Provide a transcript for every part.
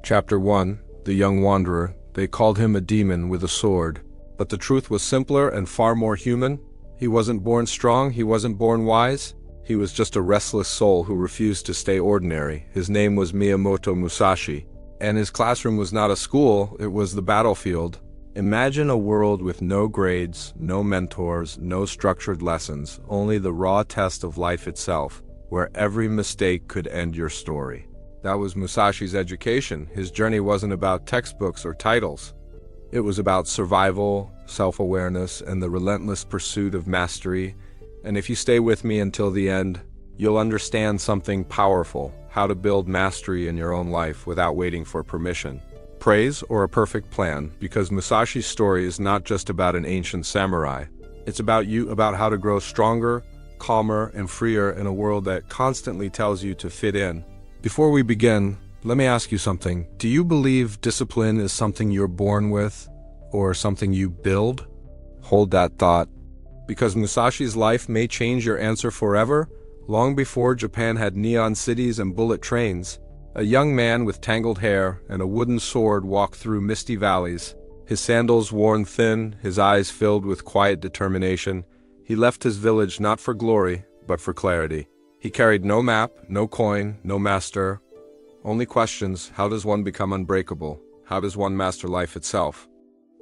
Chapter 1. The Young Wanderer. They called him a demon with a sword. But the truth was simpler and far more human. He wasn't born strong, he wasn't born wise. He was just a restless soul who refused to stay ordinary. His name was Miyamoto Musashi. And his classroom was not a school, it was the battlefield. Imagine a world with no grades, no mentors, no structured lessons, only the raw test of life itself, where every mistake could end your story. That was Musashi's education. His journey wasn't about textbooks or titles. It was about survival, self-awareness, and the relentless pursuit of mastery. And if you stay with me until the end, you'll understand something powerful, how to build mastery in your own life without waiting for permission, praise, or a perfect plan, because Musashi's story is not just about an ancient samurai. It's about you, about how to grow stronger, calmer, and freer in a world that constantly tells you to fit in. Before we begin, let me ask you something. Do you believe discipline is something you're born with, or something you build? Hold that thought, because Musashi's life may change your answer forever. Long before Japan had neon cities and bullet trains, a young man with tangled hair and a wooden sword walked through misty valleys. His sandals worn thin, his eyes filled with quiet determination. He left his village not for glory, but for clarity. He carried no map, no coin, no master. Only questions: how does one become unbreakable? How does one master life itself?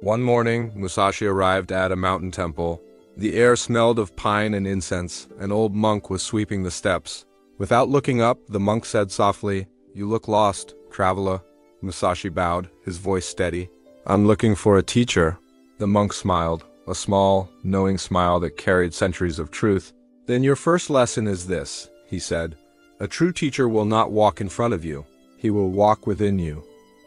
One morning, Musashi arrived at a mountain temple. The air smelled of pine and incense. An old monk was sweeping the steps. Without looking up, the monk said softly, "You look lost, traveler." Musashi bowed, his voice steady. "I'm looking for a teacher." The monk smiled, a small, knowing smile that carried centuries of truth. "Then your first lesson is this," he said. "A true teacher will not walk in front of you. He will walk within you."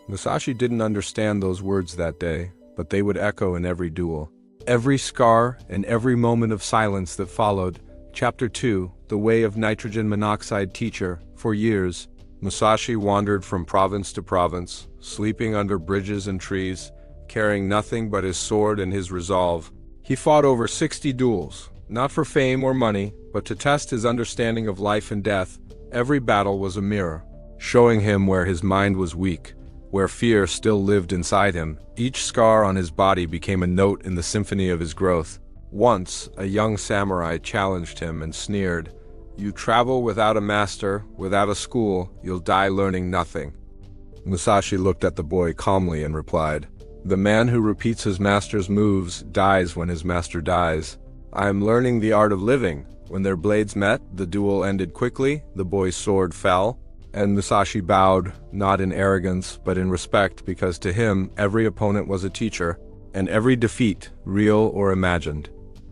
Musashi didn't understand those words that day, but they would echo in every duel, every scar, and every moment of silence that followed. Chapter 2. The Way of Nitrogen Monoxide Teacher. For years, Musashi wandered from province to province, sleeping under bridges and trees, carrying nothing but his sword and his resolve. He fought over 60 duels, not for fame or money, but to test his understanding of life and death. Every battle was a mirror, showing him where his mind was weak, where fear still lived inside him. Each scar on his body became a note in the symphony of his growth. Once, a young samurai challenged him and sneered, "You travel without a master, without a school, you'll die learning nothing." Musashi looked at the boy calmly and replied, "The man who repeats his master's moves dies when his master dies. I am learning the art of living." When their blades met, the duel ended quickly, the boy's sword fell, and Musashi bowed, not in arrogance, but in respect, because to him, every opponent was a teacher, and every defeat, real or imagined,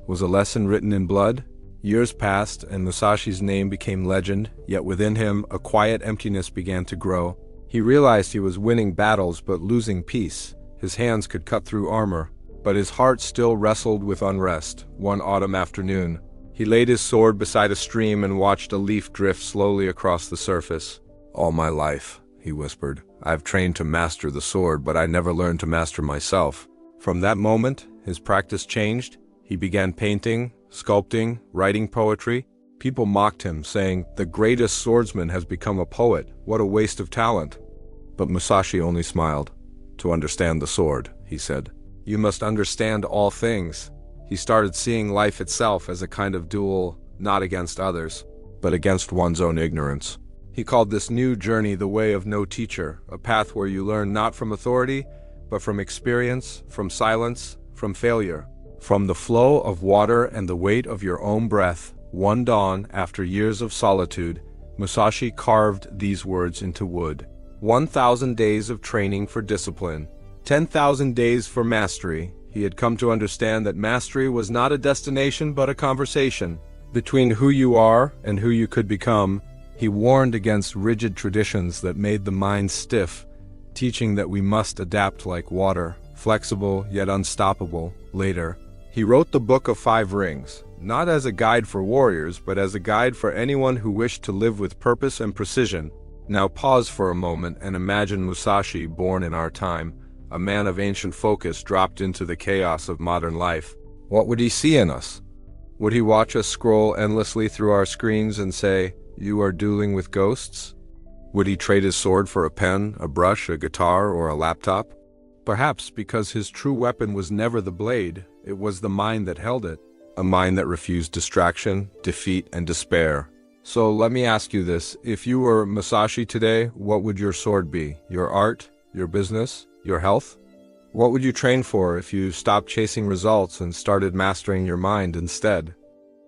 was a lesson written in blood. Years passed, and Musashi's name became legend, yet within him, a quiet emptiness began to grow. He realized he was winning battles but losing peace. His hands could cut through armor, but his heart still wrestled with unrest. One autumn afternoon, he laid his sword beside a stream and watched a leaf drift slowly across the surface. "All my life," he whispered, "I've trained to master the sword, but I never learned to master myself." From that moment, his practice changed. He began painting, sculpting, writing poetry. People mocked him, saying, "The greatest swordsman has become a poet. What a waste of talent." But Musashi only smiled. "To understand the sword," he said, "you must understand all things." He started seeing life itself as a kind of duel, not against others, but against one's own ignorance. He called this new journey the way of no teacher, a path where you learn not from authority, but from experience, from silence, from failure, from the flow of water and the weight of your own breath. One dawn, after years of solitude, Musashi carved these words into wood. 1,000 days of training for discipline. 10,000 days for mastery. He had come to understand that mastery was not a destination but a conversation between who you are and who you could become. He warned against rigid traditions that made the mind stiff, teaching that we must adapt like water, flexible yet unstoppable. Later, he wrote the Book of Five Rings, not as a guide for warriors, but as a guide for anyone who wished to live with purpose and precision. Now pause for a moment and imagine Musashi born in our time, a man of ancient focus dropped into the chaos of modern life. What would he see in us? Would he watch us scroll endlessly through our screens and say, "You are dueling with ghosts"? Would he trade his sword for a pen, a brush, a guitar, or a laptop? Perhaps because his true weapon was never the blade, it was the mind that held it. A mind that refused distraction, defeat, and despair. So let me ask you this, if you were Musashi today, what would your sword be? Your art? Your business? Your health? What would you train for if you stopped chasing results and started mastering your mind instead?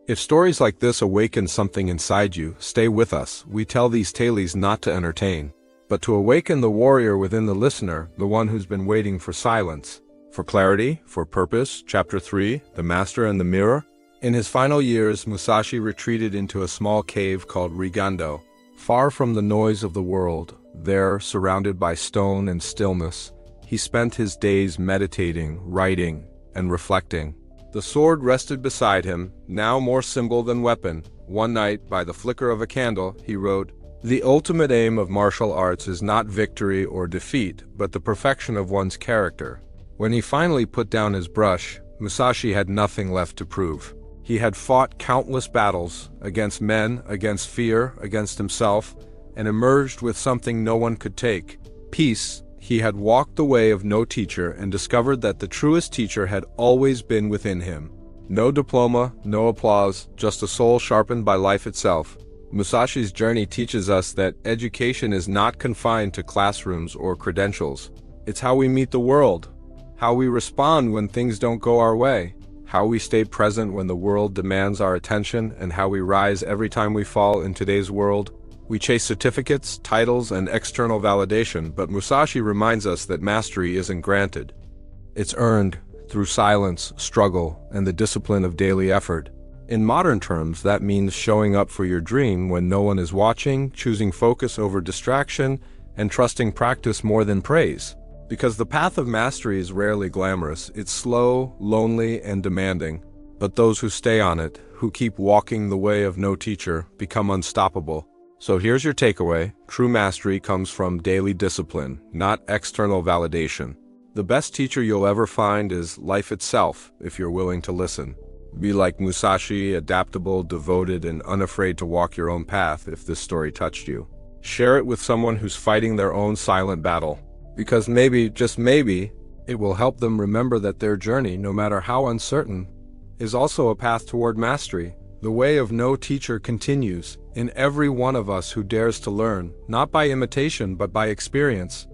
If stories like this awaken something inside you, stay with us. We tell these tales not to entertain, but to awaken the warrior within the listener, the one who's been waiting for silence, for clarity, for purpose. Chapter 3, The Master and the Mirror. In his final years, Musashi retreated into a small cave called Rigando, far from the noise of the world. There, surrounded by stone and stillness, he spent his days meditating, writing, and reflecting. The sword rested beside him, now more symbol than weapon. One night, by the flicker of a candle, he wrote, "The ultimate aim of martial arts is not victory or defeat, but the perfection of one's character." When he finally put down his brush, Musashi had nothing left to prove. He had fought countless battles, against men, against fear, against himself, and emerged with something no one could take: peace. He had walked the way of no teacher and discovered that the truest teacher had always been within him. No diploma, no applause, just a soul sharpened by life itself. Musashi's journey teaches us that education is not confined to classrooms or credentials. It's how we meet the world, how we respond when things don't go our way, how we stay present when the world demands our attention, and how we rise every time we fall in today's world. We chase certificates, titles, and external validation, but Musashi reminds us that mastery isn't granted. It's earned through silence, struggle, and the discipline of daily effort. In modern terms, that means showing up for your dream when no one is watching, choosing focus over distraction, and trusting practice more than praise. Because the path of mastery is rarely glamorous, it's slow, lonely, and demanding. But those who stay on it, who keep walking the way of no teacher, become unstoppable. So here's your takeaway: true mastery comes from daily discipline, not external validation. The best teacher you'll ever find is life itself, if you're willing to listen. Be like Musashi, adaptable, devoted, and unafraid to walk your own path if this story touched you. Share it with someone who's fighting their own silent battle. Because maybe, just maybe, it will help them remember that their journey, no matter how uncertain, is also a path toward mastery. The way of no teacher continues in every one of us who dares to learn, not by imitation but by experience.